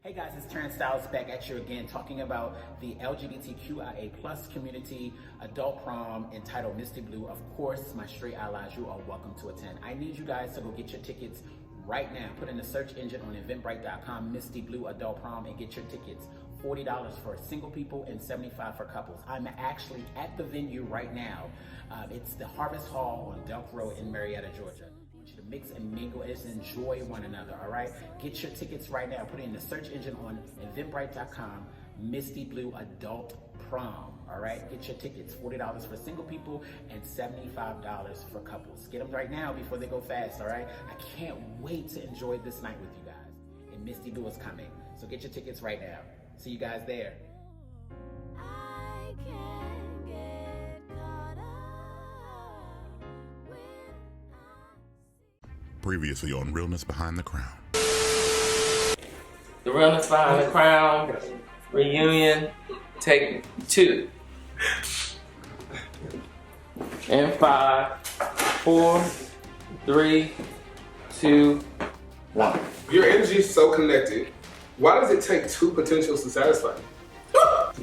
Hey guys, it's Terrence Styles back at you again, talking about the LGBTQIA+ community adult prom entitled Misty Blue. Of course, my straight allies, you are welcome to attend. I need you guys to go get your tickets right now. Put in the search engine on eventbrite.com, Misty Blue adult prom, and get your tickets. $40 for single people and $75 for couples. I'm actually at the venue right now. It's the Harvest Hall on Delk Road in Marietta, Georgia. I want you to mix and mingle and just enjoy one another, all right? Get your tickets right now. Put it in the search engine on eventbrite.com, Misty Blue adult prom, all right? Get your tickets, $40 for single people and $75 for couples. Get them right now before they go fast, all right? I can't wait to enjoy this night with you guys. And Misty Blue is coming, so get your tickets right now. See you guys there. I can't get caught up when Previously on Realness Behind the Crown. The Realness Behind the Crown reunion, take 2. And 5, 4, 3, 2, 1. Your energy is so connected. Why does it take 2 potentials to satisfy you?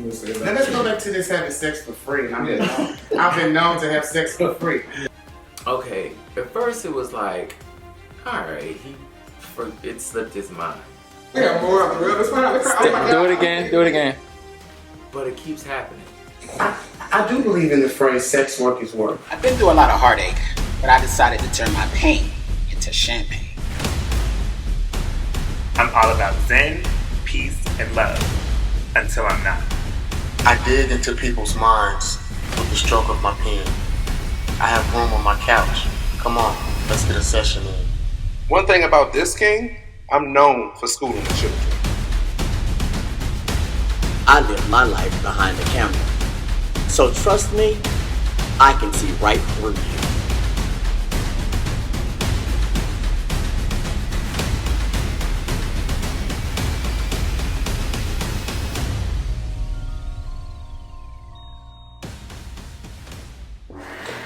Now let's go back to this having sex for free. I've been known to have sex for free. Okay, at first it was like, alright, it slipped his mind. We got more of the Realness Behind the Crown. Oh my God. Do it again. But it keeps happening. I do believe in the phrase sex work is work. I've been through a lot of heartache, but I decided to turn my pain into champagne. I'm all about zen, peace, and love, until I'm not. I dig into people's minds with the stroke of my pen. I have room on my couch. Come on, let's get a session in. One thing about this king, I'm known for schooling the children. I live my life behind the camera. So trust me, I can see right through you.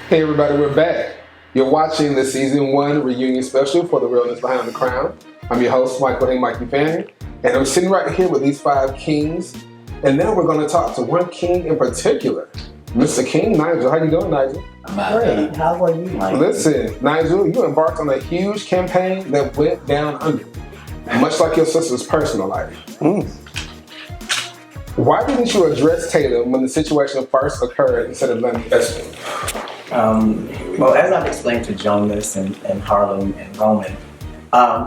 Hey everybody, we're back. You're watching the Season 1 reunion special for the Realness Behind the Crown. I'm your host, Michael A. Mikey Fanning, and I'm sitting right here with these 5 kings. And now we're going to talk to one king in particular, Mr. King, Nigel. How you doing, Nigel? I'm great. How are you, Mike? Listen, Nigel, you embarked on a huge campaign that went down under, much like your sister's personal life. Why didn't you address Tayden when the situation first occurred instead of letting it escalate? Well, as I've explained to Jonas and Harlem and Roman,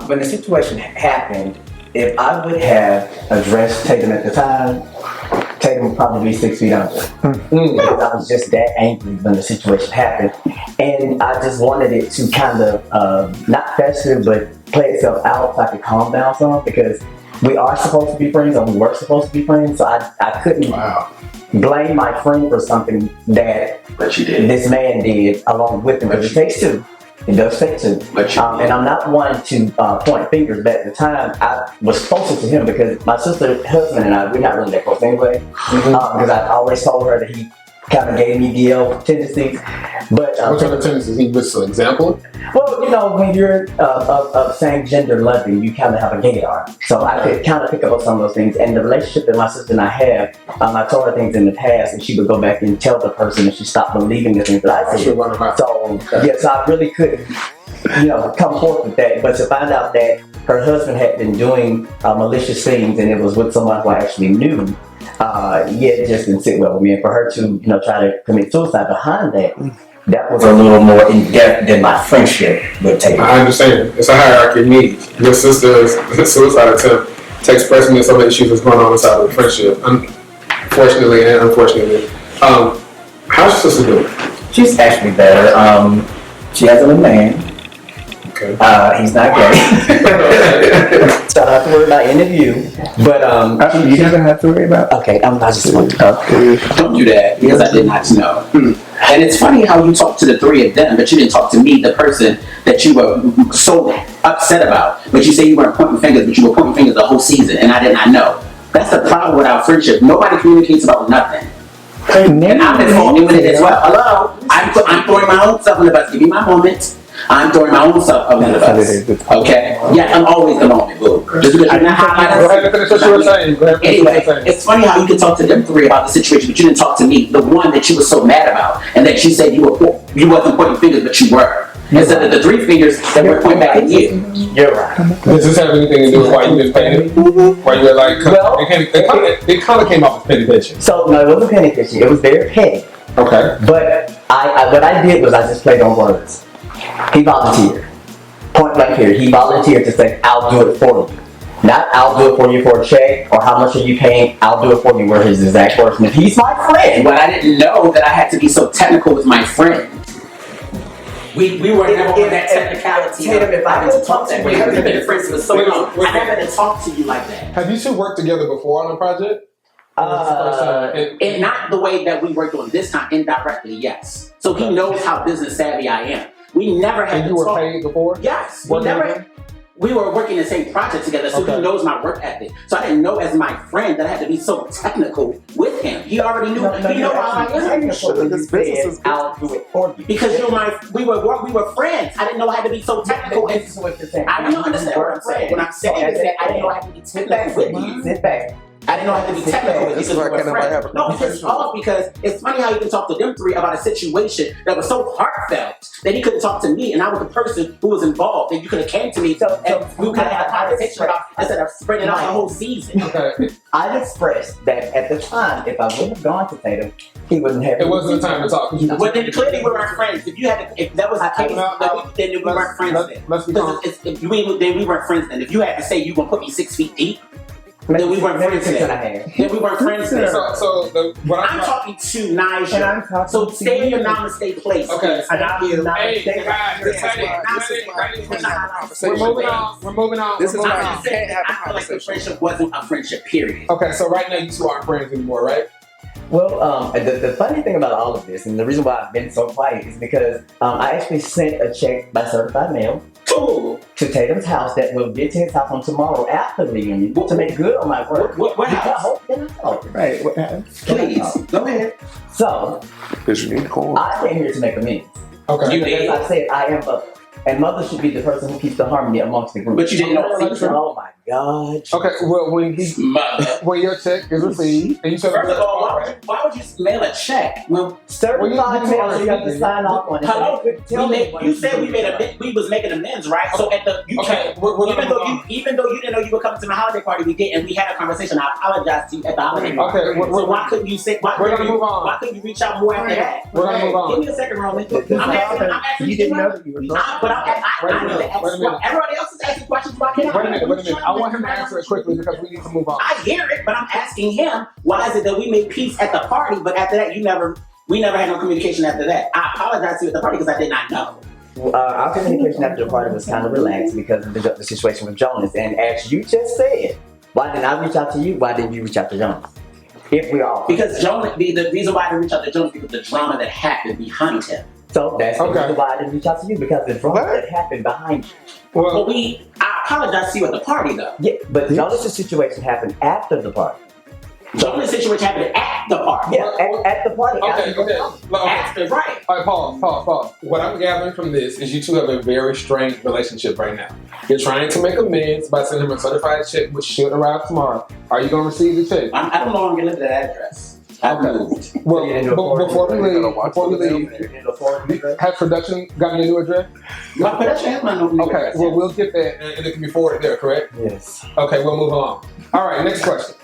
when the situation happened, if I would have addressed Tayden at the time, Tayden would probably be 6 feet under. Because I was just that angry when the situation happened. And I just wanted it to kind of, not fester, but play itself out so I could calm down some, because we are supposed to be friends, or we were supposed to be friends, so I couldn't blame my friend for something that this man did along with him, because it takes 2. It does take 2. And I'm not one to point fingers, but at the time I was closer to him because my sister's husband and I, we're not really that close anyway. Because I always told her that he kind of gave me DL tendencies. But what kind of tendencies? He was an example? Well, you know, when you're of same gender loving, you kind of have a gaydar. So I could kind of pick up on some of those things. And the relationship that my sister and I have, I told her things in the past, and she would go back and tell the person, and she stopped believing the things that I said. So yes, I really couldn't, come forth with that. But to find out that her husband had been doing malicious things, and it was with someone who I actually knew, it just didn't sit well with me. And for her to, try to commit suicide behind that was a little more in depth than my friendship would take. I understand. It's a hierarchy of needs. Your sister's suicide attempt takes precedence over issues that's going on inside of the friendship. Unfortunately and unfortunately. How's your sister doing? She's actually better. She has a little man. Okay. He's not gay. So I don't have to worry about any of you. But You doesn't have to worry about. okay, I just want to don't do that because I did not know. And it's funny how you talk to the 3 of them, but you didn't talk to me, the person that you were so upset about. But you say you weren't pointing fingers, but you were pointing fingers the whole season, and I did not know. That's the problem with our friendship. Nobody communicates about nothing. And I'm involved with it as well. Hello, I'm throwing my own self in the bus. Give me my moment. I'm throwing my own stuff under the bus. Okay? Yeah, I'm always the moment, boo. Just because you're not highlighting. Go ahead and finish what you were saying. Anyway, it's funny how you can talk to them three about the situation, but you didn't talk to me, the one that you were so mad about, and that you said you wasn't pointing fingers, but you were. Instead of the 3 fingers that were pointing back at you. You're right. Does this have anything to do with why you didn't pay it? Why you were like, it kind of came off as petty bitching. So no, it wasn't petty bitching. It was very petty. Okay. But what I did was I just played on words. He volunteered. Point blank here. He volunteered to say, I'll do it for you. Not I'll do it for you for a check, or how much are you paying, I'll do it for you, were his exact words. And if he's my friend. But I didn't know that I had to be so technical with my friend. We were never on that technicality. Tatum, if I could talk to you, we haven't been friends for so long. I never had to talk to you like that. Have you two worked together before on a project? And not the way that we worked on this time, indirectly, yes. So he knows how business savvy I am. We never had to talk. You were paid before? Yes. We were working the same project together, so he knows my work ethic. So I didn't know as my friend that I had to be so technical with him. He already knew. He knew how I am. I'll do it for you. Because we were friends. I didn't know I had to be so technical. And I don't understand what I'm saying. When I'm saying is that I didn't know I had to be technical with you. Sit back. I didn't know I had to be technical with you because we were friends. No, it's off because it's funny how you can talk to them three about a situation that was so heartfelt that he couldn't talk to me, and I was the person who was involved, and you could have came to me and we could have had a conversation about instead of spreading out the whole season. I expressed that at the time, if I wouldn't have gone to Tayden, he wouldn't have. It wasn't the time to talk. Well, then clearly we weren't friends. If that was the case, then we weren't friends then. Let's be honest. Then we weren't friends then. If you had to say you were gonna put me 6 feet deep, then we weren't friends then. Then we weren't friends then. I'm talking to Nigel. So stay in your namaste place. Okay. We're moving on. This is why you can't have a conversation. I feel like the friendship wasn't a friendship, period. Okay, so right now you two aren't friends anymore, right? Well, the funny thing about all of this, and the reason why I've been so quiet, is because I actually sent a check by certified mail to Tatum's house that will get to his house on tomorrow after the reunion to make good on my word. What house? Right. Please, go ahead. So, I came here to make amends. Okay. Because I said I am mother. And mother should be the person who keeps the harmony amongst the group. But you didn't know the secret? Oh my God. Okay, well, when your check is received, and you said, first of all, why would you mail a check? Certified mail, you have to sign off on it. Hello, you said we was making amends, right? So at the even though you didn't know you were coming to my holiday party, we did, and we had a conversation. I apologized to you at the holiday party. Okay, so why couldn't you say? Why couldn't you reach out more after that? We're gonna move on. Give me a second, Roman. I'm asking you didn't know that you were wrong. I need to ask questions. Everybody else is asking questions about him. Wait a minute. I want him to answer it quickly because we need to move on. I hear it, but I'm asking him, why is it that we made peace at the party, but after that we never had no communication after that? I apologize to you at the party because I did not know. Our communication after the party was kind of relaxed because of the situation with Jonas. And as you just said, why didn't I reach out to you? Why didn't you reach out to Jonas? If we all because Jonas, the reason why I didn't reach out to Jonas because the drama that happened behind him. So that's the reason why I didn't reach out to you, because the drama that happened behind you. Well, I apologize to you at the party though. Yeah, but Jonas' situation happened after the party. Jonas' situation happened at the party. Yeah, at the party. Okay. After, right. All right, pause. What I'm gathering from this is you two have a very strained relationship right now. You're trying to make amends by sending him a certified check, which should arrive tomorrow. Are you going to receive the check? I don't know I'm going to live at that address. Okay. Well, before we leave, has production gotten your new address? My production has my new address. Okay, well, we'll get that and it can be forwarded there, correct? Yes. Okay, we'll move along. All right, next question.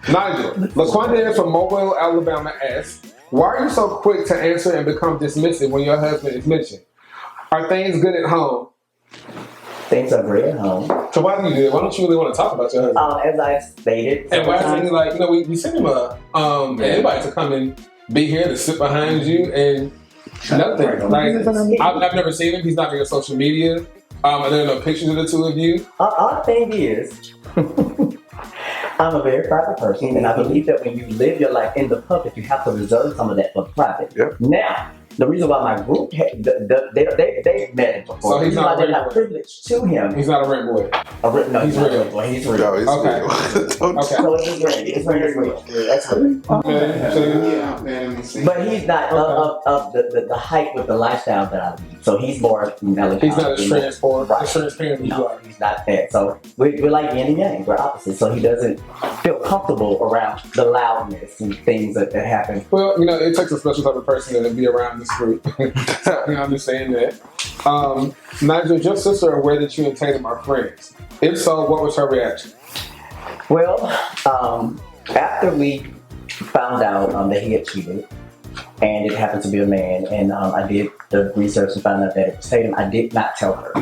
Nigel, LaQuanda from Mobile, Alabama asks, why are you so quick to answer and become dismissive when your husband is mentioned? Are things good at home? Things are great at home. So why do you do it? Why don't you really want to talk about your husband? As I stated. And why is he like, we sent him an invite to come and be here to sit behind you and nothing. Like, I've never seen him. He's not on your social media. There are no pictures of the two of you. Our thing is, I'm a very private person, and I believe that when you live your life in the public, you have to reserve some of that for private. Yep. Now, the reason why my group, they met him before. So he's not they're not privileged to him. He's not a rent boy. No, He's real. Boy. He's real. No, it's Okay. real. Okay. So it's real. That's real. Okay. But he's not of the hype with the lifestyle that I lead. So he's more melancholy. He's not as transparent. Right. As transparent as you No, are. he's not that. So we're like yin and yang. We're opposites. So he doesn't feel comfortable around the loudness and things that happen. Well, you know, it takes a special type of person to be around this group. I understand that. Nigel, is your sister aware that you and Tayden are friends? If so, what was her reaction? Well, after we found out that he had cheated, and it happened to be a man, and I did the research and found out that it was Tayden, I did not tell her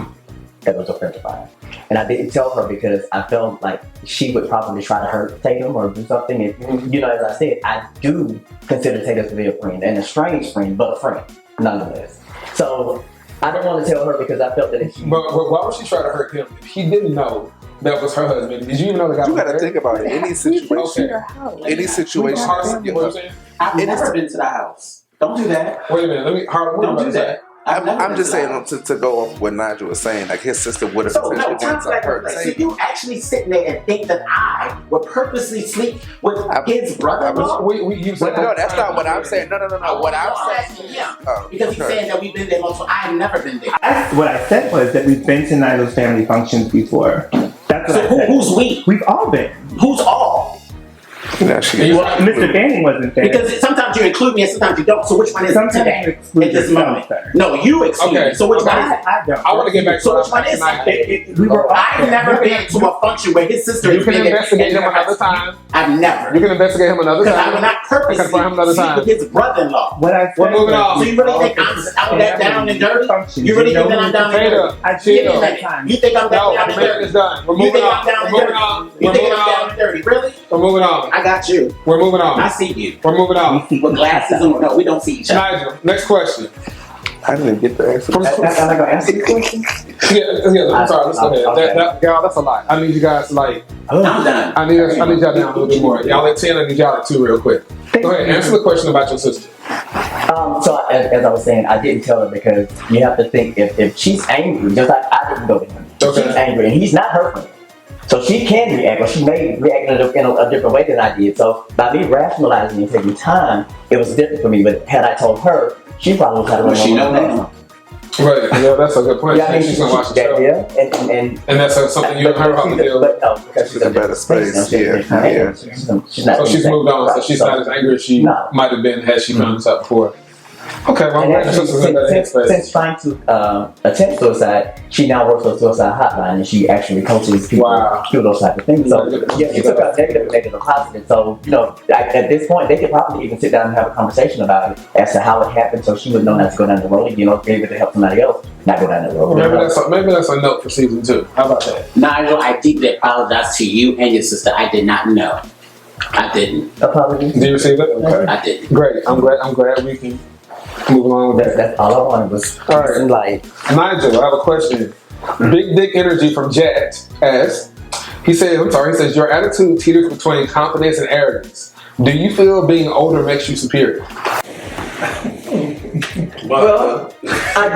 that it was a friend of mine. And I didn't tell her because I felt like she would probably try to hurt Tayden or do something. And, you know, as I said, I do consider Tayden to be a friend, and a strange friend, but a friend, nonetheless. So I didn't want to tell her because I felt that if she... But why would she try to hurt him if he didn't know that was her husband? Did you even know the guy? You got to think about it. Any situation, any situation. You know what I'm saying? I've never been to the house. Don't do that. Wait a minute. Harlem, Don't do that. I'm just saying to go off what Nigel was saying. Like his sister would have potentially wanted to hurt. So you actually sitting there and think that I would purposely sleep with his brother-in-law? No, that's not what I'm saying. No. What I'm saying. Because he's saying that we've been there multiple. I've never been there. What I said was that we've been to Nigel's family functions before. That's what I said. Who's we? We've all been. Who's all? Mr. Fanning wasn't there. Because sometimes you include me and sometimes you don't. So which one is it today? At this moment. No, you exclude me. So which one is it? I want to get back to so which one is it? I've never been to a function where his sister You is can being investigate him another time. I've never. You can investigate him another time. Because I would not purposely Confront him another sleep time. with his brother-in-law. What I said We're moving on. So you really think I'm that down and dirty? You really think that I'm down and dirty? You think I'm down and dirty? It's done. We're You moving think I'm on. down and We're moving dirty? on. You We're think moving I'm down on. and dirty? Really? We're moving on. I got you. We're moving on. I see you. We're moving on. With glasses on. No, we don't see each other. Nigel, next question. I didn't get the answer. Am I going to answer the question? Yeah, I'm sorry. Let's go ahead. Okay. Y'all, that's a lot. I need you guys to like. I'm done. I need y'all down a little bit more. Y'all at 10. I need y'all at 2 real quick. Go ahead. Answer the question about your sister. So as I was saying, I didn't tell her because you have to think if she's angry, just like I didn't go to him. Okay. She's angry and he's not her friend. So she can react, but she may react in a different way than I did. So by me rationalizing and taking time, it was different for me. But had I told her, she probably would have run She know that. Right. Yeah, that's a good point. Yeah, I mean, she's gonna watch the show. Yeah, and that's something you and her probably deal. But no, because she's a better space. Yeah. She's not. So she's moved on. So she's not as angry as she might have been had she found this out before. Okay, well, I'm glad your sister's in better headspace. Since trying to attempt suicide, she now works for a suicide hotline and she actually coaches people through those type of things. So yeah, she took out negative and negative positive. So you know, at this point, they could probably even sit down and have a conversation about it as to how it happened, so she would know not to go down the road. You know, be able to help somebody else not go down the road. Well, maybe that's a note for season 2. How about that? Nigel, I deeply apologize to you and your sister. I did not know. I didn't. Apologies. Did you receive it? Okay. I didn't. Great. I'm glad we can move along with that. That's all I wanted was all right. Like Nigel, I have a question. Big Dick Energy from Jet asks. He says your attitude teeters between confidence and arrogance. Do you feel being older makes you superior? Well, I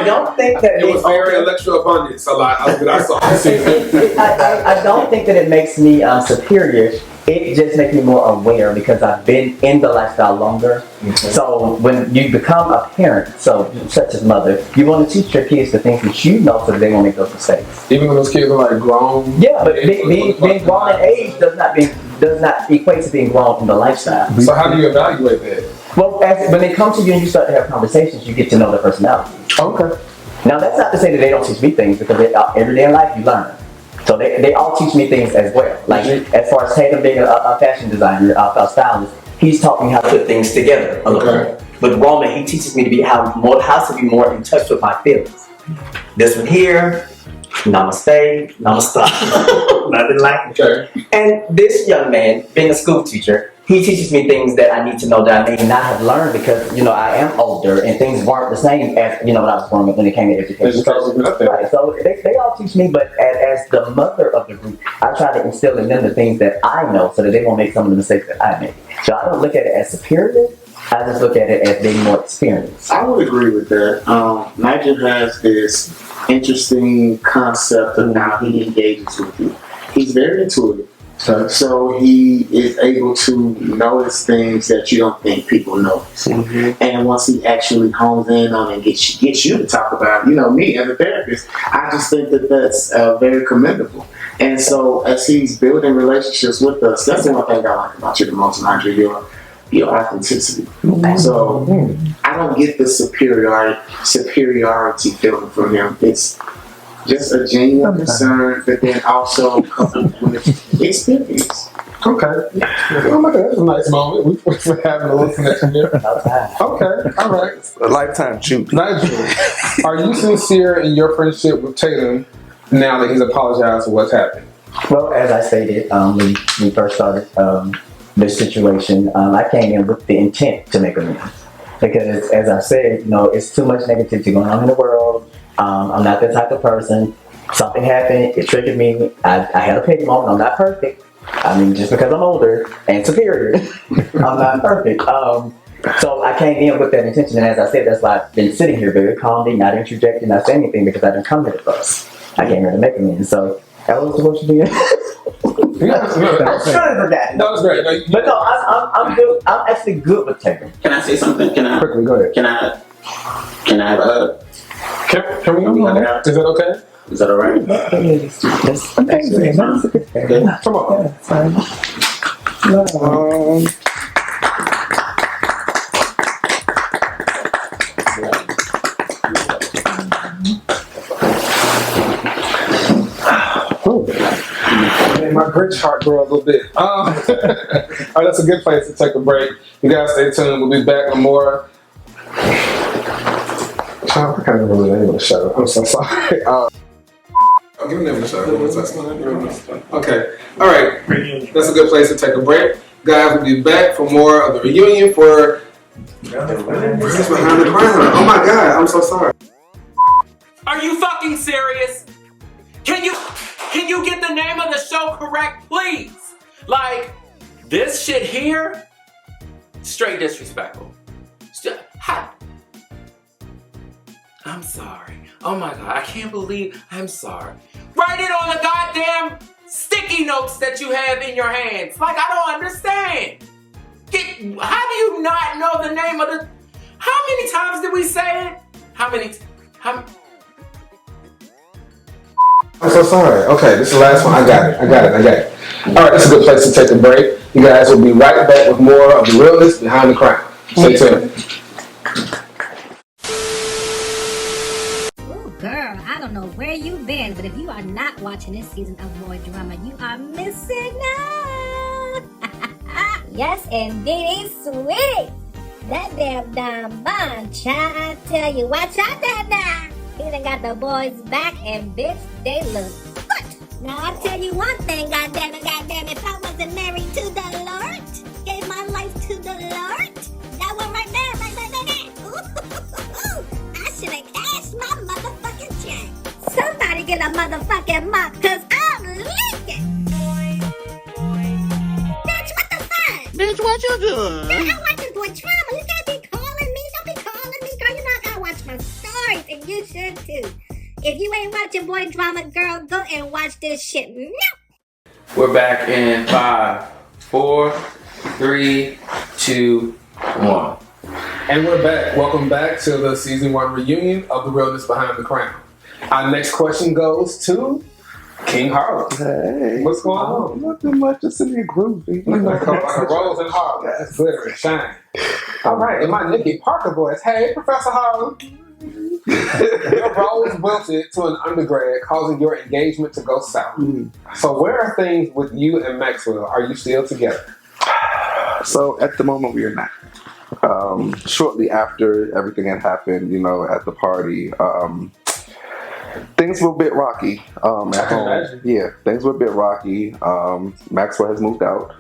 don't think that it was very electro abundance. A lot. I saw. I don't think that it makes me superior. It just makes me more aware because I've been in the lifestyle longer. So when you become a parent, such as mother, you want to teach your kids the things that you know so that they won't make those mistakes. Even when those kids are like grown. Yeah, but being grown in age does not equate to being grown in the lifestyle. So how do you evaluate that? Well, when they come to you and you start to have conversations, you get to know their personality. Okay. Now that's not to say that they don't teach me things because every day in life you learn. So they all teach me things as well. Like as far as Tayden being a fashion designer, a stylist, he's taught me how to put things together a little bit. With Roman, he teaches me to be how to be more in touch with my feelings. This one here, namaste, nothing like it. And this young man, being a school teacher, he teaches me things that I need to know that I may not have learned because, you know, I am older and things weren't the same as, you know, when I was growing up when it came to education. Right. So they all teach me, but as the mother of the group, I try to instill in them the things that I know so that they won't make some of the mistakes that I make. So I don't look at it as superior. I just look at it as being more experienced. I would agree with that. Nigel has this interesting concept of how he engages with you. He's very intuitive. So he is able to notice things that you don't think people notice. And once he actually hones in on and gets you to talk about, me as a therapist, I just think that that's very commendable. And so as he's building relationships with us, that's the one thing I like about you the most, Nigel, your authenticity. So I don't get the superiority feeling from him. It's just a genuine concern, but then also coupled with experience. Okay. Oh my God, that's a nice moment. We're having a little connection here. Okay, all right. A lifetime shoot. Nigel, are you sincere in your friendship with Tayden now that he's apologized for what's happened? Well, as I stated, when we first started this situation, I came in with the intent to make amends. Because, as I said, it's too much negativity going on in the world. I'm not that type of person. Something happened, it triggered me. I had a pity moment. I'm not perfect. I mean, just because I'm older and superior, I'm not perfect. So I came in with that intention, and as I said, that's why I've been sitting here very calmly, not interjecting, not saying anything, because I didn't come here to fuss. I came here to make amends. So that was what you did. I'm sure for that. No, it's great. But no, I'm good. I'm actually good with Tayden. Can I say something? Quickly, go ahead. Can I have a hug? Can we go on? Is that okay? Is that alright? Come on. My Grinch heart grew a little bit. All right, that's a good place to take a break. You guys stay tuned. We'll be back with more. I can't remember the name of the show. I'm so sorry. Give me the name of the show. Okay. All right. That's a good place to take a break. Guys, we'll be back for more of the reunion for Realness Behind the Crown. Oh my God, I'm so sorry. Are you fucking serious? Can you get the name of the show correct, please? Like, this shit here, straight disrespectful. I'm sorry. Oh my God, I can't believe I'm sorry. Write it on the goddamn sticky notes that you have in your hands. Like, I don't understand. How do you not know the name of the... How many times did we say it? How I'm so sorry. Okay, this is the last one. I got it. All right, this is a good place to take a break. You guys will be right back with more of the Realness Behind the Crown. Stay tuned. Girl, I don't know where you've been, but if you are not watching this season of Boy Drama, you are missing out. Yes, indeed, sweetie. That damn Don Bond, child, I tell you, watch out that now. He done got the boys back, and bitch, they look good. Now I tell you one thing, goddamn it, if I wasn't married to the Lord, gave my life to the Lord, that one right there, right there. Ooh, I should have cashed my motherfucking check. Somebody get a motherfucking mop, cause I'm leaking. Bitch, what the fuck? Bitch, what you doing? Girl, I'm watching Boy Drama. You can't be calling me. Don't be calling me, girl. You know I gotta watch my stories, and you should too. If you ain't watching Boy Drama, girl, go and watch this shit. No. We're back in 5, 4, 3, 2, 1. And we're back. Welcome back to the season 1 reunion of the Realness Behind the Crown. Our next question goes to King Harlem. Hey. What's going on? Nothing much, just in your groovy. Like a rose in Harlem. That's glitter and shine. All right, and my Nikki Parker voice. Hey, Professor Harlem. Your rose wilted to an undergrad, causing your engagement to go south. So where are things with you and Maxwell? Are you still together? So at the moment we are not. Shortly after everything had happened, at the party, things were a bit rocky at home. Yeah, things were a bit rocky. Maxwell has moved out.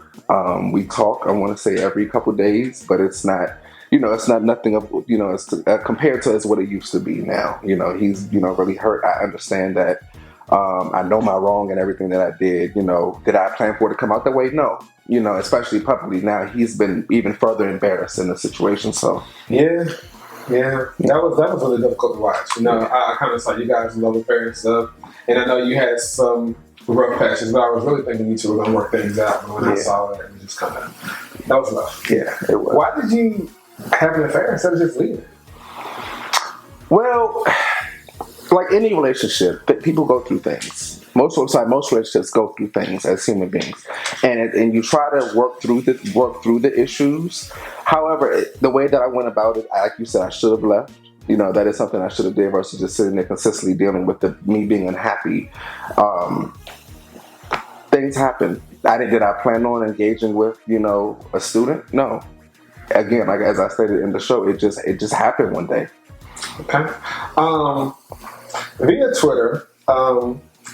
We talk, I want to say, every couple days, but it's not, it's not nothing of, it's compared to as what it used to be now. He's, really hurt. I understand that. I know my wrong and everything that I did. You know, did I plan for it to come out that way? No. You know, especially publicly now, he's been even further embarrassed in the situation. So yeah, that was really difficult to watch. You know, I kind of saw you guys love affair and stuff, and I know you had some rough patches, but I was really thinking you two were gonna work things out. But when I saw it, it was just kind of that was rough. Yeah, it was. Why did you have an affair instead of just leaving? Well, like any relationship, people go through things. Most relationships go through things as human beings, and you try to work through the issues. However, the way that I went about it, like you said, I should have left. You know, that is something I should have did versus just sitting there consistently dealing with me being unhappy. Things happen. Did I plan on engaging with, you know, a student? No. Again, like as I stated in the show, it just happened one day. Okay. Via Twitter,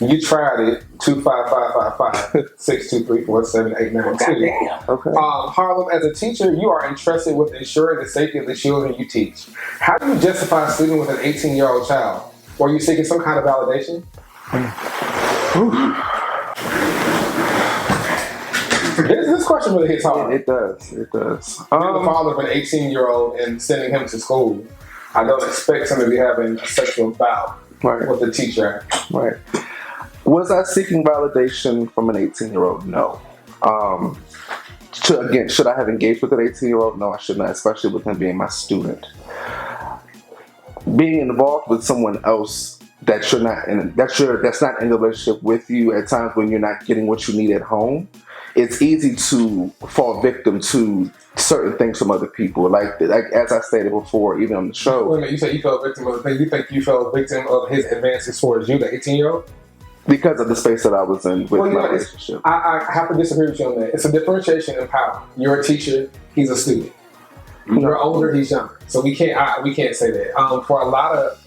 you tried it 25555-623-4789. Okay. Harlem, as a teacher, you are entrusted with ensuring the safety of the children you teach. How do you justify sleeping with an 18-year-old child? Were you seeking some kind of validation? This question really hits hard. It does. Being the father of an 18-year-old and sending him to school, I don't expect him to be having a sexual bout with the teacher. Right. Was I seeking validation from an 18-year-old? No. Should I have engaged with an 18-year-old? No, I should not, especially with him being my student. Being involved with someone else that's not in the relationship with you at times when you're not getting what you need at home, it's easy to fall victim to certain things from other people. Like as I stated before, even on the show. Wait a minute, you said you fell victim of things. You think you fell victim of his advances towards you, the 18-year-old? Because of the space that I was in with my relationship. I have to disagree with you on that. It's a differentiation in power. You're a teacher, he's a student. You're older, he's younger. So we can't say that. For a lot of,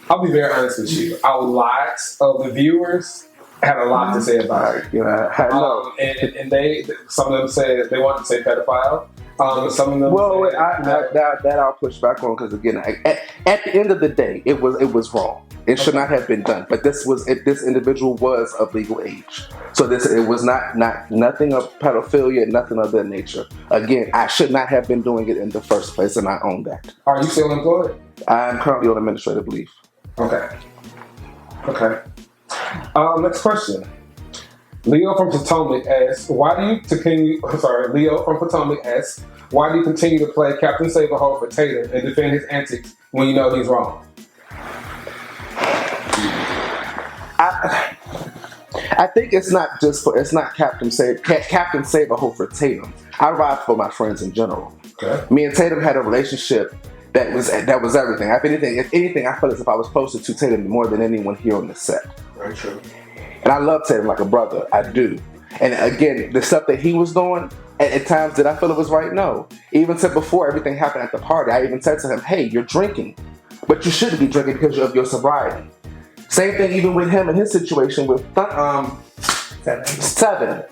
I'll be very honest with you, a lot of the viewers had a lot to say about it. Yeah, I know. And some of them said they wanted to say pedophile. Some of them. Well, that I'll push back on because again, at the end of the day, it was wrong. It should not have been done. But this individual was of legal age, so it was nothing of pedophilia, nothing of that nature. Again, I should not have been doing it in the first place, and I own that. Are you still employed? I'm currently on administrative leave. Okay. Next question. Leo from Potomac asks, why do you continue to play Captain Save-A-Hole for Tayden and defend his antics when you know he's wrong? I think it's not Captain Save-A-Hole for Tatum. I ride for my friends in general. Okay. Me and Tatum had a relationship that was everything. If anything, I felt as if I was closer to Tatum more than anyone here on the set. Very true. And I love Tatum like a brother. I do. And again, the stuff that he was doing, at times did I feel it was right? No. Even said before everything happened at the party, I even said to him, hey, you're drinking. But you shouldn't be drinking because of your sobriety. Same thing even with him and his situation with Seven.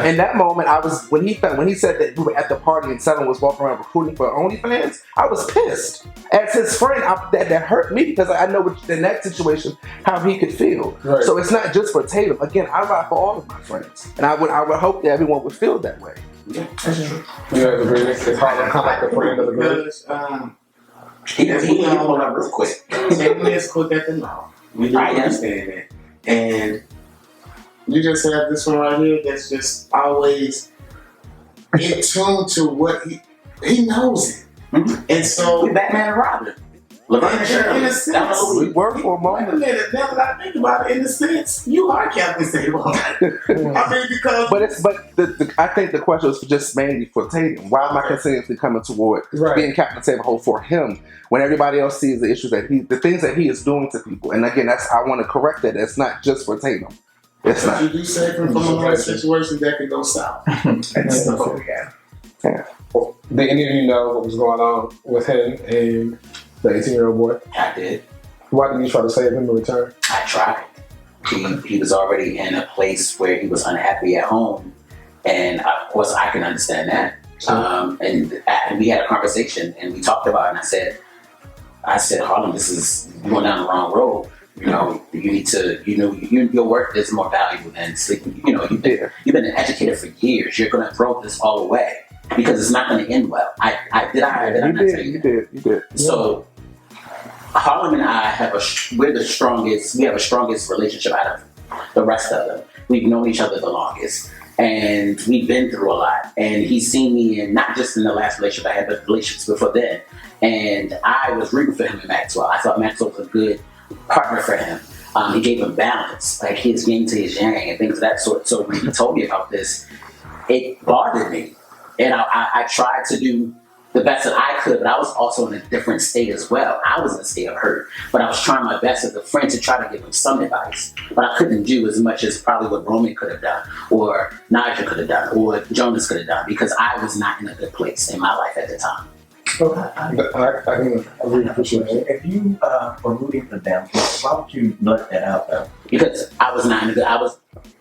In that moment, when he said that we were at the party and Seven was walking around recruiting for OnlyFans, I was pissed. As his friend, that hurt me because I know in that situation how he could feel. Right. So it's not just for Tatum. Again, I ride for all of my friends, and I would hope that everyone would feel that way. Yeah, that's true. You have agreed. It's Harlem kind of like a friend of the group. He can hold up real quick. Let's quick at the law. We do understand that. And you just have this one right here that's just always in tune to what he knows it. Mm-hmm. And so Batman and Robin. In a sense, we work for a moment. Wait a minute, now that I think about it, in a sense, you are Captain Save-A-Hole. because I think the question was just mainly for Tayden. Why am I continuously coming toward being Captain Save-A-Hole for him when everybody else sees the issues the things that he is doing to people? And again, I want to correct that. It's not just for Tayden. It's not. You do save him from a lot of situations that could go south. That's the whole guy. Yeah. Did any of you know what was going on with him and the 18-year-old boy? I did. Why didn't you try to save him in return? I tried. He was already in a place where he was unhappy at home, and of course I can understand that. And we had a conversation and we talked about it, and I said, Harlem, this is going down the wrong road. You need to, your work is more valuable than sleeping. You've been an educator for years. You're going to throw this all away because it's not going to end well. Did I not tell you that? You did. So Harlem and I we have the strongest relationship out of the rest of them. We've known each other the longest. And we've been through a lot. And he's seen me in, not just in the last relationship I had, but relationships before then. And I was rooting for him in Maxwell. I thought Maxwell was a good partner for him. He gave him balance, like his yin to his yang and things of that sort. So when he told me about this, it bothered me. And I tried to do the best that I could, but I was also in a different state as well. I was in a state of hurt, but I was trying my best as a friend to try to give him some advice. But I couldn't do as much as probably what Roman could have done, or Nigel could have done, or Jonas could have done, because I was not in a good place in my life at the time. I really appreciate it. If you were rooting for them, why would you blurt that out though? Because I was not in a good.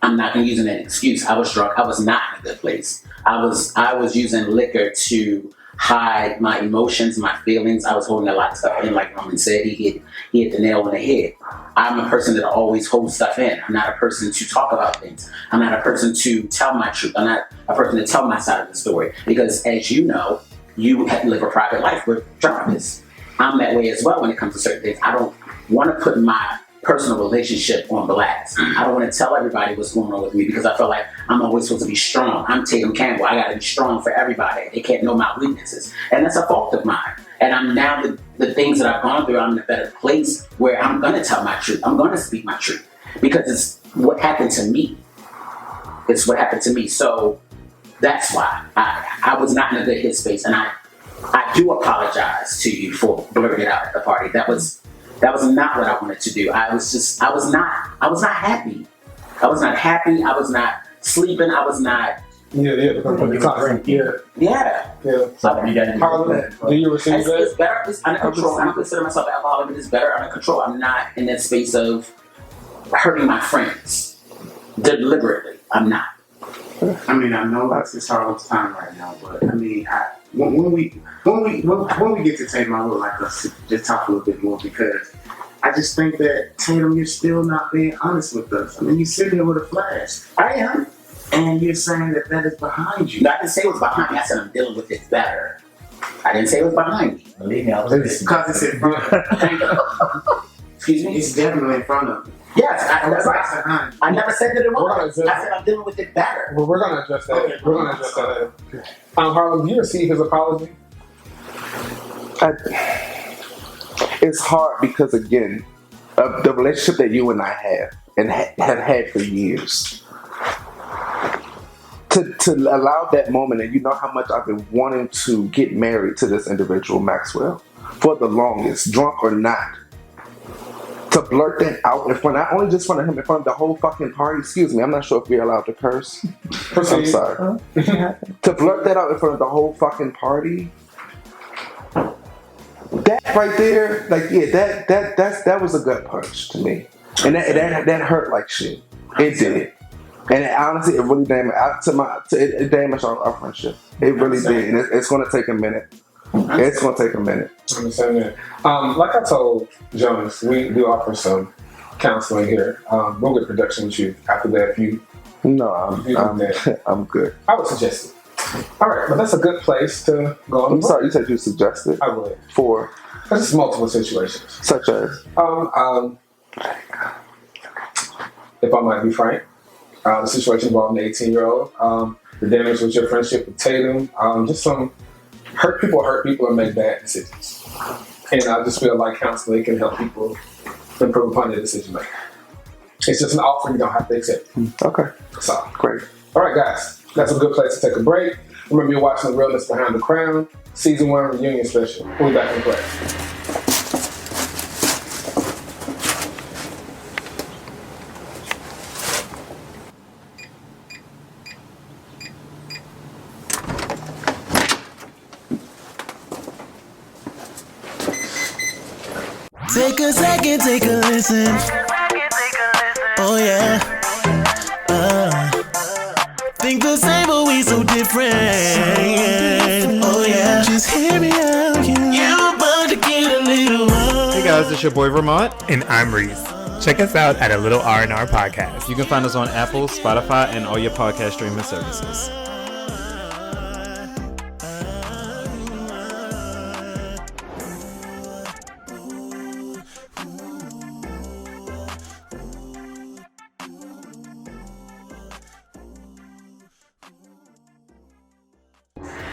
I'm not going to use an excuse. I was drunk. I was not in a good place. I was using liquor to hide my emotions, my feelings. I was holding a lot of stuff in, like Roman said. He hit the nail on the head. I'm a person that always holds stuff in. I'm not a person to talk about things. I'm not a person to tell my truth. I'm not a person to tell my side of the story. Because as you know, you live a private life with journalists. I'm that way as well when it comes to certain things. I don't want to put my personal relationship on blast. I don't want to tell everybody what's going on with me because I feel like I'm always supposed to be strong. I'm Tayden Campbell. I got to be strong for everybody. They can't know my weaknesses. And that's a fault of mine. And I'm now, the things that I've gone through, I'm in a better place where I'm going to tell my truth. I'm going to speak my truth because it's what happened to me. It's what happened to me. So that's why I was not in a good headspace. And I do apologize to you for blurting it out at the party. That was not what I wanted to do. I was not happy. I was not happy. I was not sleeping. I was not. Yeah. Harlem, do you receive that? It's better. It's under control. I don't consider myself an alcoholic, but it's better under control. I'm not in that space of hurting my friends deliberately. I'm not. I mean, I know it's Harlem's time right now, but I mean, when we get to Tatum, I would like us to just talk a little bit more because I just think that Tatum, you're still not being honest with us. I mean, you're sitting here with a flash. I am, and you're saying that is behind you. No, I didn't say it was behind me. I said I'm dealing with it better. I didn't say it was behind me. Believe me, I was because it's in front of you. Excuse me. It's definitely in front of you. Yes, I never said that it was. I said I'm dealing with it better. Well, we're gonna address that. Okay, we're gonna address that later. Harlem, do you receive his apology? It's hard because again, of the relationship that you and I have and have had for years, to allow that moment, and you know how much I've been wanting to get married to this individual, Maxwell, for the longest, drunk or not. To blurt that out in front, not only just in front of him, in front of the whole fucking party. Excuse me, I'm not sure if we're allowed to curse. I'm sorry. To blurt that out in front of the whole fucking party. That right there, like that was a gut punch to me, and that hurt like shit. It did, and honestly, it really damaged our friendship. It really did, and it's gonna take a minute. It's gonna take a minute. I understand that. Like I told Jonas, we do offer some counseling here. We'll get production with you after that. If you I'm good. I would suggest it. All right, but that's a good place to go on. I'm sorry, you said you suggested. I would. For? There's multiple situations. Such as? If I might be frank, the situation involving an 18-year-old, the damage with your friendship with Tatum, just some hurt people and make bad decisions. And I just feel like counseling can help people improve upon their decision making. It's just an offer you don't have to accept. Okay. That's all. Great. All right, guys. That's a good place to take a break. Remember, you're watching The Realness Behind the Crown, Season 1 Reunion Special. We'll be back in play. Take a second, take a listen. Oh yeah. Think the same, but we so different. Oh yeah. Just hear me out. You about to get a little. Hey guys, it's your boy Vermont. And I'm Reese. Check us out at A Little R&R Podcast. You can find us on Apple, Spotify, and all your podcast streaming services.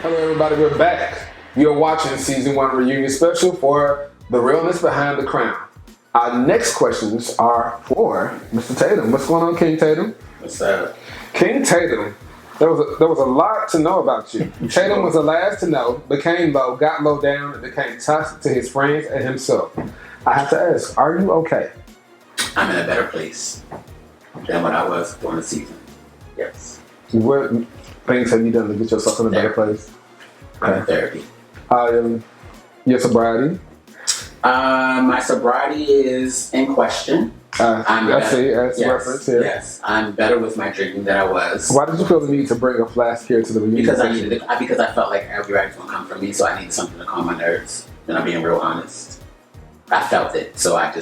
Hello, everybody. We're back. You're watching season 1 reunion special for The Realness Behind the Crown. Our next questions are for Mr. Tayden. What's going on, King Tayden? What's up? King Tayden, there was a lot to know about you. Tayden was the last to know, became low, got low down, and became toxic to his friends and himself. I have to ask, are you okay? I'm in a better place than what I was during the season. Yes. What things have you done to get yourself in a better place? I'm in therapy. Your sobriety? My sobriety is in question. I see. That's reference here. Yes, I'm better with my drinking than I was. Why did you feel the need to bring a flask here to the reunion? Because I felt like everybody's gonna come for me, so I needed something to calm my nerves. And I'm being real honest. I felt it, so I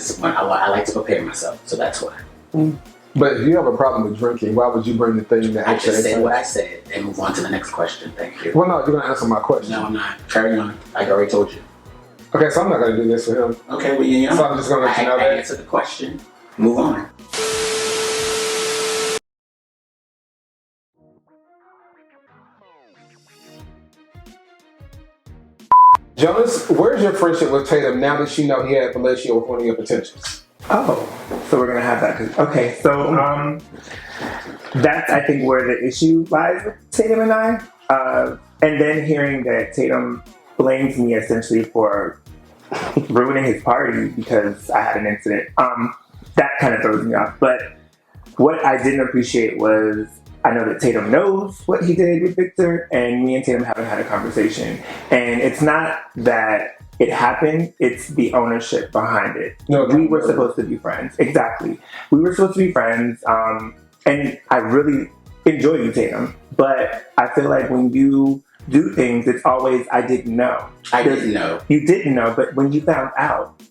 like to prepare myself, so that's why. But if you have a problem with drinking, why would you bring the thing that I just said what I said and move on to the next question. Thank you. Well, no, you're going to answer my question. No, I'm not. Carry on. I already told you. Okay, so I'm not going to do this for him. Okay, well, you know. So I'm just going to let you know that. I answered the question. Move on. Jonas, where's your friendship with Tatum now that you know he had a relationship with one of your potentials? Oh, so we're gonna have that. Okay, so that's I think where the issue lies with Tatum and I. And then hearing that Tatum blames me essentially for ruining his party because I had an incident, that kind of throws me off. But what I didn't appreciate was I know that Tatum knows what he did with Victor, and me and Tatum haven't had a conversation. And it's not that it happened, it's the ownership behind it. No, we were supposed to be friends. Exactly. We were supposed to be friends, and I really enjoy you, Tatum. But I feel like when you do things, it's always, I didn't know. I didn't know. You didn't know, but when you found out.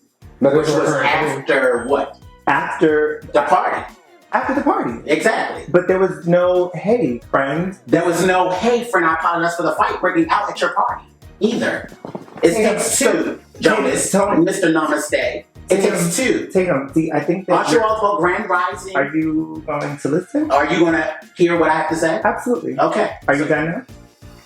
Which was after what? After the party. After the party. Exactly. But there was no, hey, friend. There was no, hey, friend, I apologize for the fight breaking out at your party. Either. It takes two, Jonas, Mr. Namaste. It takes two. Tatum, see, I think that... Aren't you all for Grand Rising? Are you going to listen? Are you going to hear what I have to say? Absolutely. Okay. Are you done now?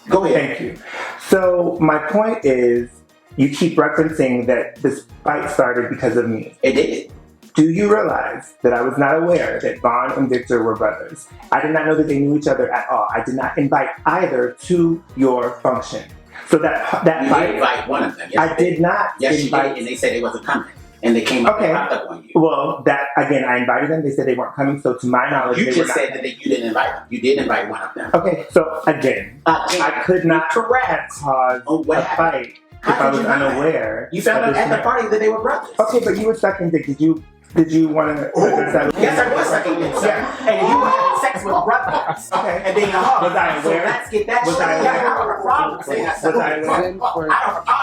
Go ahead. Thank you. So, my point is, you keep referencing that this fight started because of me. It did. Do you realize that I was not aware that Vaughn and Victor were brothers? I did not know that they knew each other at all. I did not invite either to your function. So that you fight... did invite one of them. Yes, I did not invite... you did, and they said they wasn't coming. And they came up and popped up on you. Well, that, again, I invited them. They said they weren't coming. So to my knowledge, you they just were said that you didn't invite them. You did invite one of them. Okay, so again, I could not cause a fight if I was unaware. You found out at the party that they were brothers. Okay, but you were sucking dick. Did you want to address that? Yes, I was sucking dick. Yeah. And you were having sex with brothers. Okay. And being a hug. Was I aware? So let's get that shit. I don't have a problem saying that. Was I aware?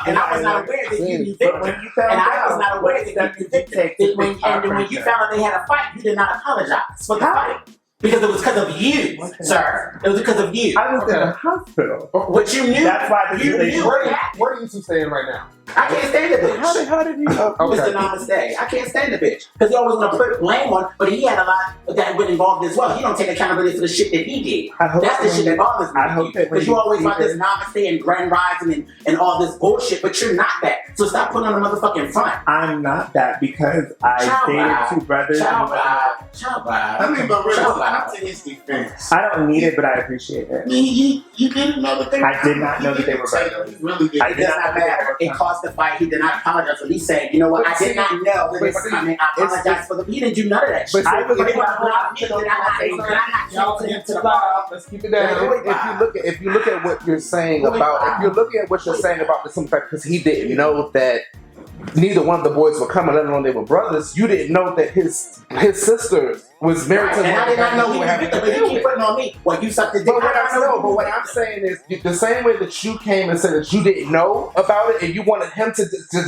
And I was not aware that you knew Victor. And I was not aware that you knew Victor. And when you found out they had a fight, you did not apologize for the fight. Because it was because of you, sir. It was because of you. I was in the hospital. What you knew. That's why you knew. Where are you two staying right now? I can't stand the bitch. How did you? Mr. Namaste. I can't stand the bitch. Because he always want to put blame on, but he had a lot that went involved as well. He don't take accountability for the shit that he did. That's the shit that bothers me. I hope that because you always want this Namaste and Grand Rising and all this bullshit, but you're not that. So stop putting on the motherfucking front. I'm not that because I dated two brothers. I mean, but really, I'm to his defense. I don't need it, but I appreciate it. You didn't know that they were I did not know that they were brothers. It does not matter. It caused the fight. He did not apologize for me saying, you know what, I did not know that they were coming. I apologize for the... He didn't do none of that shit. I was Let's keep it down. If you look at what you're saying about, if you're looking at what you're saying about the simple fact, because he didn't know that neither one of the boys were coming, let alone they were brothers. You didn't know that his sister was married to him. And I did not know he was Victor, but you keep putting on me. Well, you sucked the dick. But what I'm saying is, the same way that you came and said that you didn't know about it, and you wanted him to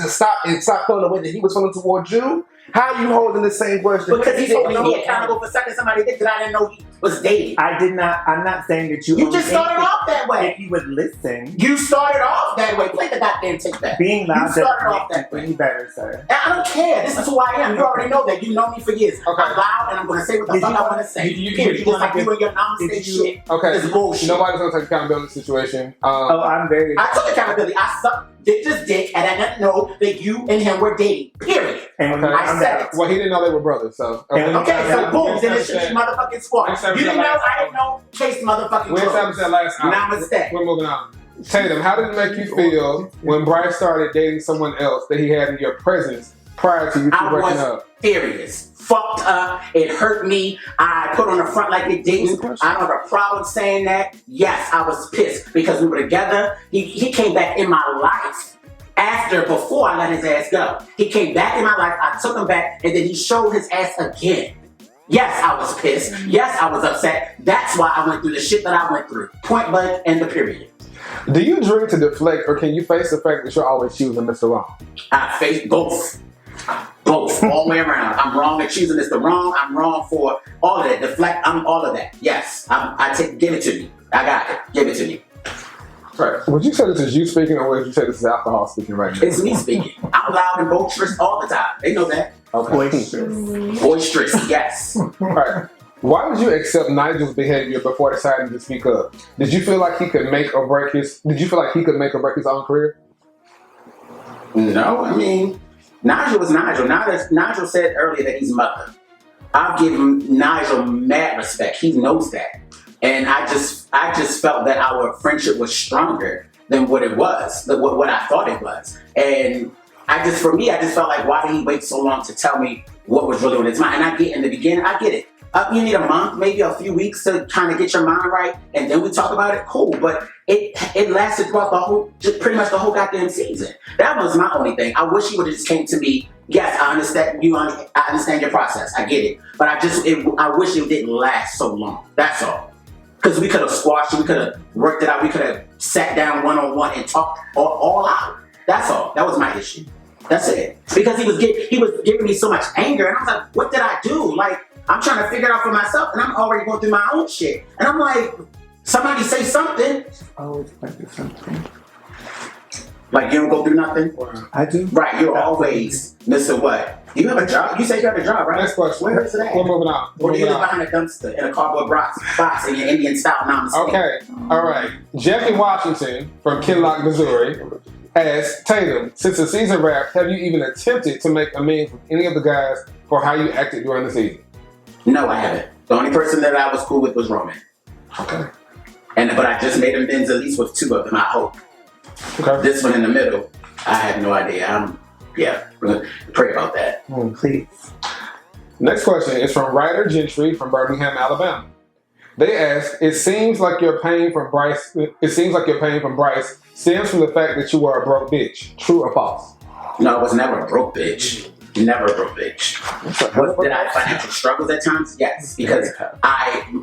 stop feeling the way that he was feeling towards you, How are you holding the same question? Because he's holding me accountable for sucking somebody dick that I didn't know he was dating. I'm not saying that you. You just started off that way. If you would listen. You started off that way. Play the goddamn tape back. Being loud you started off that way. Be better, sir. I don't care. This is who I am. You already know that. You know me for years. Okay. I'm loud and I'm going to say what the fuck I want to say. Period. Just like you and your namaste shit. Okay. It's bullshit. Nobody's going to take accountability in the situation. I'm very. I took accountability. I sucked Victor's dick and I didn't know that you and him were dating. Period. And I said it. Well, he didn't know they were brothers, so. Okay, so boom, then it should be motherfucking squad. You didn't know, I didn't know, case motherfucking We established that last time. Namaste. We're moving on. Tatum, how did it make you feel when Bryce started dating someone else that he had in your presence prior to you two breaking up? I was furious. Fucked up. It hurt me. I put on the front like it did. I don't have a problem saying that. Yes, I was pissed because we were together. He came back in my life. Before I let his ass go. He came back in my life, I took him back, and then he showed his ass again. Yes, I was pissed. Yes, I was upset. That's why I went through the shit that I went through. Point blank, end the period. Do you drink to deflect, or can you face the fact that you're always choosing Mr. Wrong? I face both. Both, all the way around. I'm wrong at choosing Mr. Wrong. I'm wrong for all of that. Deflect, I'm all of that. Yes, give it to me. I got it. Give it to me. Right. Would you say this is you speaking, or would you say this is alcohol speaking right now? It's me speaking. I'm loud and boisterous all the time. They know that. Okay. Boisterous, yes. Right. Why did you accept Nigel's behavior before deciding to speak up? Did you feel like he could make or break his own career? No, I mean, Nigel was Nigel. Nigel said earlier that he's mother. I've given Nigel mad respect. He knows that. And I just felt that our friendship was stronger than what it was, what I thought it was. And I just felt like, why did he wait so long to tell me what was really on his mind? And I get it. You need a month, maybe a few weeks to kind of get your mind right, and then we talk about it. Cool, but it lasted throughout pretty much the whole goddamn season. That was my only thing. I wish he would have just came to me. Yes, I understand you. I understand your process. I get it, but I wish it didn't last so long. That's all. Because we could have squashed it, we could have worked it out, we could have sat down one-on-one and talked all out. That's all. That was my issue. That's it. Because he was giving me so much anger, and I was like, what did I do? Like, I'm trying to figure it out for myself, and I'm already going through my own shit. And I'm like, somebody say something. Always like do something. Like, you don't go through nothing? I do. Right, you're always Mr. What? You have a job? You said you have a job, right? Next question. Where is it at? We're moving on. Or do you live behind a dumpster in a cardboard box in your Indian style namaste? Okay, all right. Jeffy Washington from Kinloch, Missouri asks, Tatum, since the season wrapped, have you even attempted to make amends with any of the guys for how you acted during the season? No, I haven't. The only person that I was cool with was Roman. Okay. But I just made amends at least with two of them, I hope. Okay. This one in the middle, I have no idea. We're going to pray about that. Please. Next question is from Ryder Gentry from Birmingham, Alabama. They ask, it seems like your pain from Bryce stems from the fact that you were a broke bitch. True or false? No, I was never a broke bitch. Never a broke bitch. Did I have financial struggles at times? Yes, because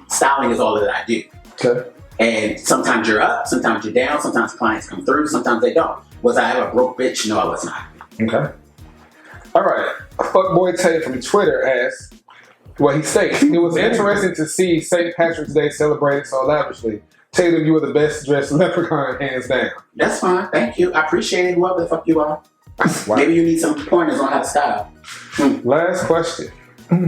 styling is all that I do. Okay. And sometimes you're up, sometimes you're down, sometimes clients come through, sometimes they don't. Was I ever a broke bitch? No, I was not. Okay. All right. Fuckboy Tay from Twitter asks, he states, it was interesting to see St. Patrick's Day celebrated so lavishly. Tatum, you were the best dressed leprechaun, hands down. That's fine. Thank you. I appreciate it, whoever the fuck you are. Wow. Maybe you need some pointers on how to style. Last question.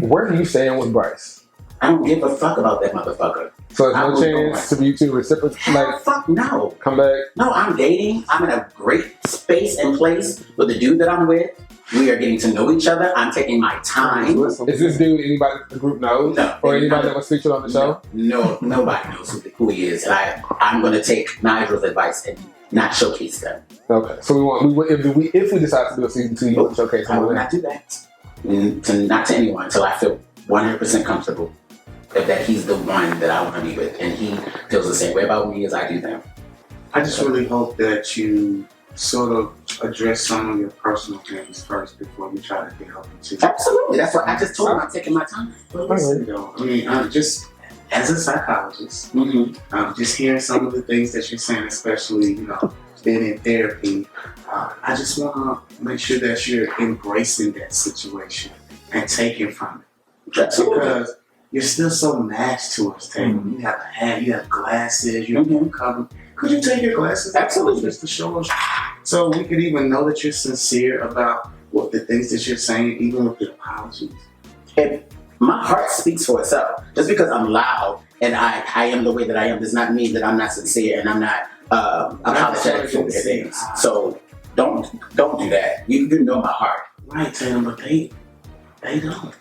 Where do you stand with Bryce? I don't give a fuck about that motherfucker. So there's no chance to you two reciprocate? Fuck no. Come back? No, I'm dating. I'm in a great space and place with the dude that I'm with. We are getting to know each other. I'm taking my time. Is this dude anybody the group knows? No. Or anybody that was featured on the show? No, nobody knows who he is. And I'm going to take Nigel's advice and not showcase them. Okay. So if we decide to do a season 2, you want to showcase them? I will not do that. Not to anyone until I feel 100% comfortable that he's the one that I want to be with. And he feels the same way about me as I do them. I just really hope that you sort of address some of your personal things first before you try to get help into. Absolutely. That's what I just told him. I'm taking my time. But listen, though, I mean, just as a psychologist, just hearing some of the things that you're saying, especially, being in therapy, I just want to make sure that you're embracing that situation and taken from it. Because you're still so matched to us, Tayden. You have a hat, you have glasses, you have cover. Could you take your glasses? Absolutely. Just to show us. So we could even know that you're sincere about what the things that you're saying, even with the apologies. If my heart speaks for itself. Just because I'm loud and I am the way that I am does not mean that I'm not sincere and I'm not apologetic for things. So don't do that. You know my heart. Right, Tayden, but they don't.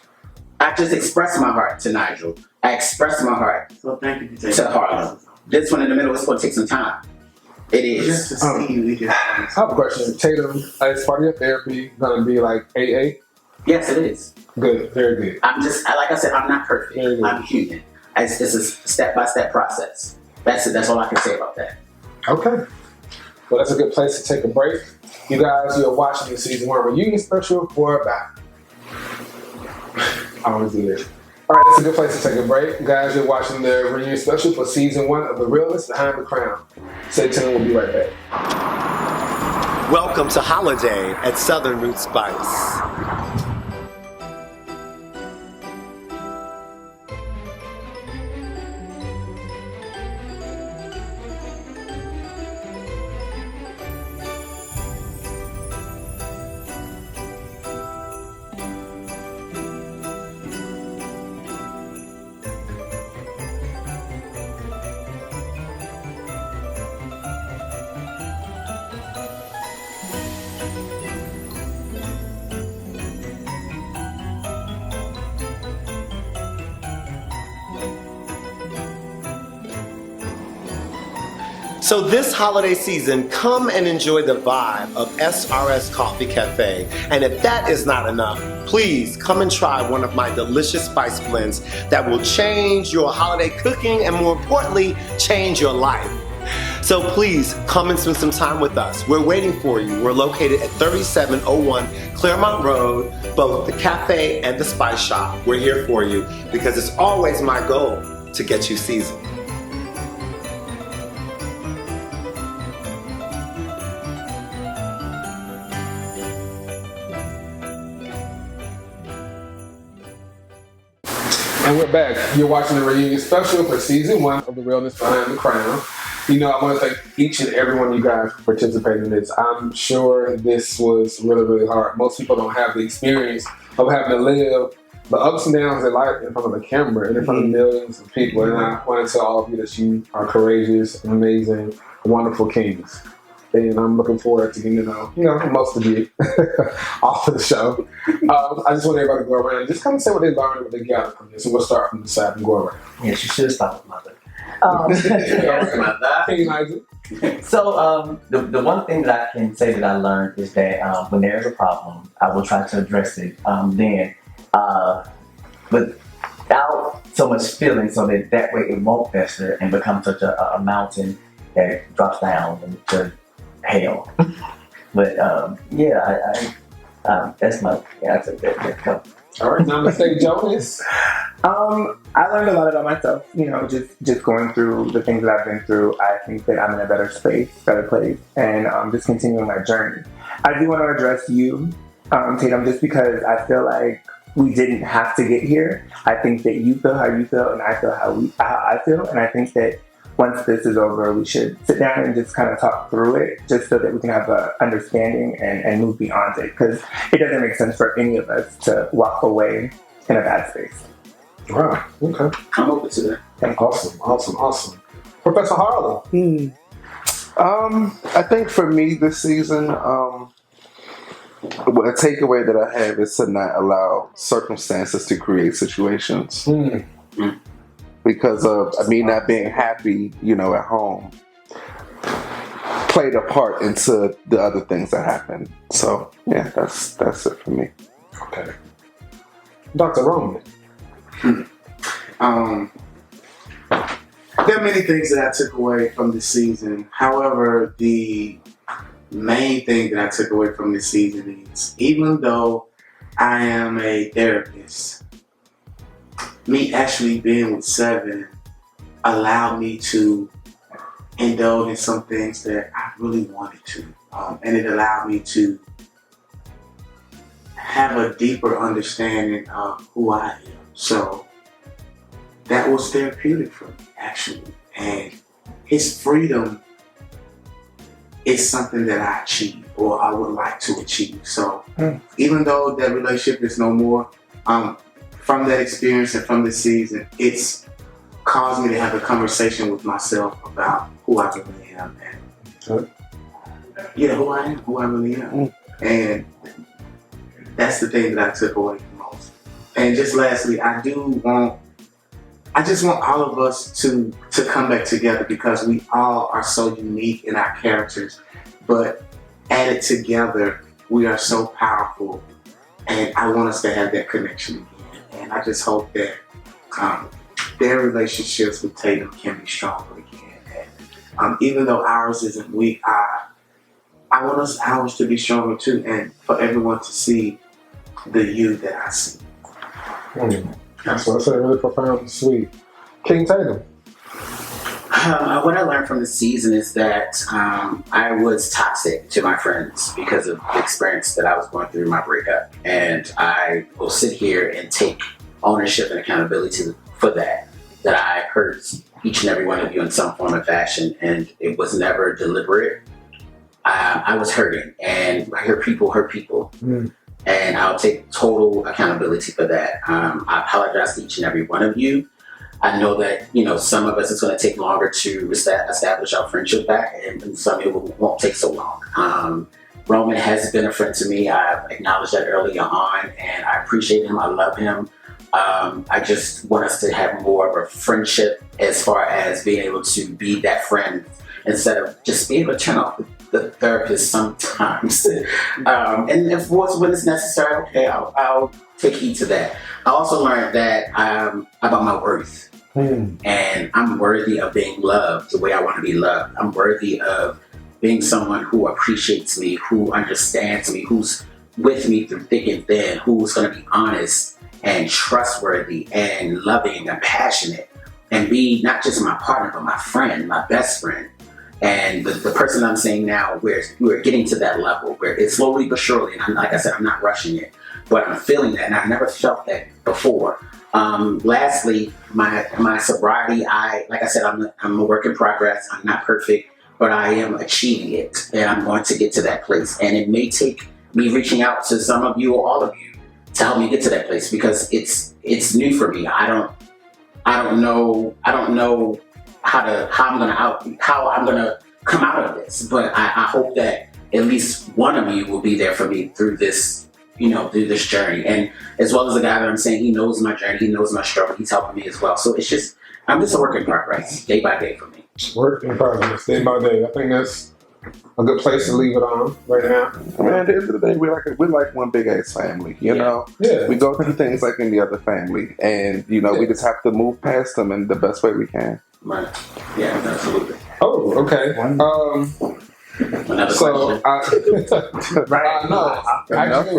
I just expressed my heart to Nigel. I expressed my heart to Harlem. This one in the middle is going to take some time. It is. Just to see you. I have a question. Tatum, is part of your therapy going to be like AA? Yes, it is. Good. Very good. I'm just, like I said, I'm not perfect. I'm human. It's a step-by-step process. That's it. That's all I can say about that. Okay. Well, that's a good place to take a break. You guys, you're watching the season 1 reunion special for about. I always do this. All right, that's a good place to take a break. Guys, you're watching the reunion special for season 1 of The Realness Behind the Crown. Stay tuned, we'll be right back. Welcome to Holiday at Southern Root Spice. So this holiday season, come and enjoy the vibe of SRS Coffee Cafe. And if that is not enough, please come and try one of my delicious spice blends that will change your holiday cooking and, more importantly, change your life. So please come and spend some time with us. We're waiting for you. We're located at 3701 Claremont Road, both the cafe and the spice shop. We're here for you because it's always my goal to get you seasoned. And we're back. You're watching the reunion special for season 1 of The Realness Behind the Crown. You know, I want to thank each and every one of you guys for participating in this. I'm sure this was really, really hard. Most people don't have the experience of having to live the ups and downs of life in front of a camera and in front of millions of people. And I want to tell all of you that you are courageous, amazing, wonderful kings. And I'm looking forward to getting to know, most of you off of the show. I just want everybody to go around and just kind of say what they learned, what they got from this. And we'll start from the side and go around. Yes, you should start with mother. So the one thing that I can say that I learned is that when there is a problem, I will try to address it then without so much feeling, so that way it won't fester and become such a mountain that drops down into hell. But that's my answer. All right, namaste, Jonas. I learned a lot about myself, just going through the things that I've been through. I think that I'm in a better space, better place, and just continuing my journey. I do want to address you, Tatum, just because I feel like we didn't have to get here. I think that you feel how you feel, and I feel how I feel, and I think that once this is over, we should sit down and just kind of talk through it, just so that we can have an understanding and move beyond it, because it doesn't make sense for any of us to walk away in a bad space. Wow, okay. I'm open to that. Awesome. Professor Harlem. I think for me this season, a takeaway that I have is to not allow circumstances to create situations. Because of me not being happy, at home, played a part into the other things that happened. So yeah, that's it for me. Okay. Dr. Roman. There are many things that I took away from this season. However, the main thing that I took away from this season is, even though I am a therapist, me actually being with Seven allowed me to indulge in some things that I really wanted to. And it allowed me to have a deeper understanding of who I am. So that was therapeutic for me, actually. And his freedom is something that I achieved or I would like to achieve. So even though that relationship is no more, from that experience and from this season, it's caused me to have a conversation with myself about who I really am. And who I am, who I really am. And that's the thing that I took away the most. And just lastly, I just want all of us to come back together because we all are so unique in our characters, but added together, we are so powerful. And I want us to have that connection again. And I just hope that their relationships with Tayden can be stronger again. And even though ours isn't weak, I want ours to be stronger too, and for everyone to see the you that I see. That's what I said, really profound and sweet. King Tayden. What I learned from the season is that I was toxic to my friends because of the experience that I was going through my breakup. And I will sit here and take ownership and accountability for that I hurt each and every one of you in some form or fashion. And it was never deliberate. I was hurting, and I hear people hurt people. And I'll take total accountability for that. I apologize to each and every one of you. I know that, some of us it's going to take longer to establish our friendship back, and some of it won't take so long. Roman has been a friend to me. I acknowledged that earlier on, and I appreciate him. I love him. I just want us to have more of a friendship as far as being able to be that friend instead of just being able to turn off the therapist sometimes. And of course, when it's necessary, okay, I'll take heed to that. I also learned that about my worth. And I'm worthy of being loved the way I want to be loved. I'm worthy of being someone who appreciates me, who understands me, who's with me through thick and thin, who's going to be honest and trustworthy and loving and passionate and be not just my partner, but my friend, my best friend. And the person I'm saying now, we're getting to that level where it's slowly but surely, and like I said, I'm not rushing it, but I'm feeling that, and I've never felt that before. Lastly, my sobriety, like I said, I'm a work in progress. I'm not perfect, but I am achieving it, and I'm going to get to that place. And it may take me reaching out to some of you or all of you to help me get to that place because it's new for me. I don't know how I'm gonna come out of this, but I hope that at least one of you will be there for me through this, through this journey. And as well as the guy that I'm saying, he knows my journey, he knows my struggle, he's helping me as well. So I'm just a work in progress, day by day for me. Work in progress, day by day. I think that's a good place to leave it on right now. I mean, at the end of the day, we're like one big ass family, you know? Yeah. We go through things like any other family, and, we just have to move past them in the best way we can. Right. Yeah, absolutely. Oh, okay. So, actually,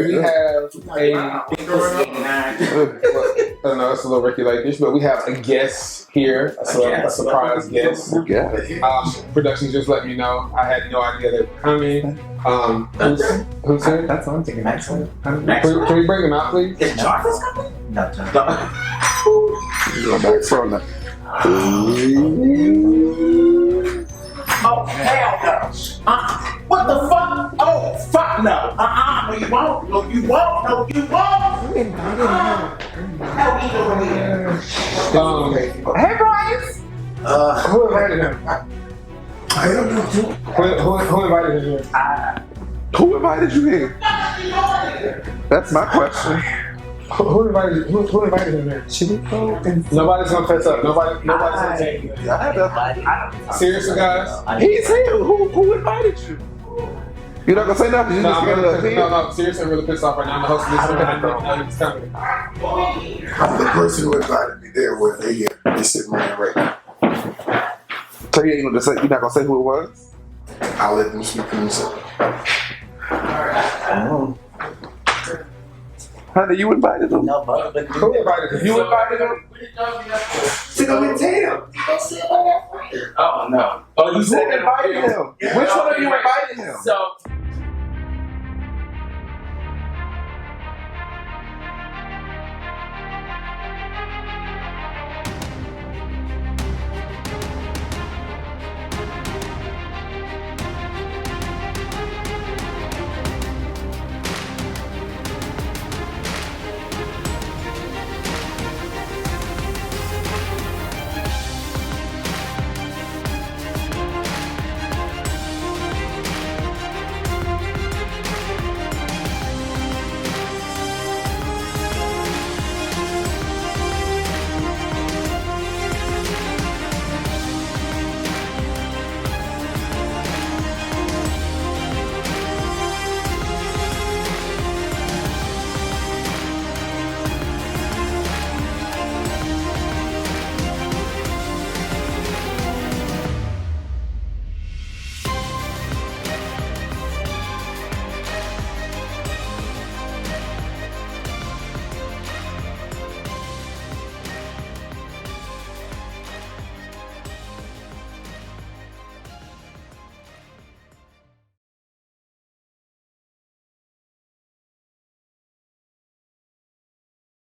we have no, it's a little Ricky like this, but we have a guest here, a surprise guest. Production just let me know. I had no idea they were coming. Who's here? That's what I'm thinking. Maxwell. Can we bring him out, please? Is Jarvis coming? No. Maxwell. Oh, hell no. What the fuck? Oh, fuck no. No, you won't. No, you won't. No, you won't. Hey, Bryce. Who invited him? I don't know. Who invited him here? Who invited you here? That's my question. Who invited him here? Should we go and Nobody's gonna fess up. Nobody's gonna take it. Seriously, guys? He's here. Who invited you? You're not gonna say nothing. No, seriously, I'm really pissed off right now. I'm the host of this event. I didn't know he was coming. I'm the person who invited me there where they sitting right now. So you're not gonna say who it was? I'll let them speak for themselves. Honey, you invited him? No, but who invited him? You invited him? To go with Tatum. Oh, no. Oh, you said invited him. Which one of you invited him? So,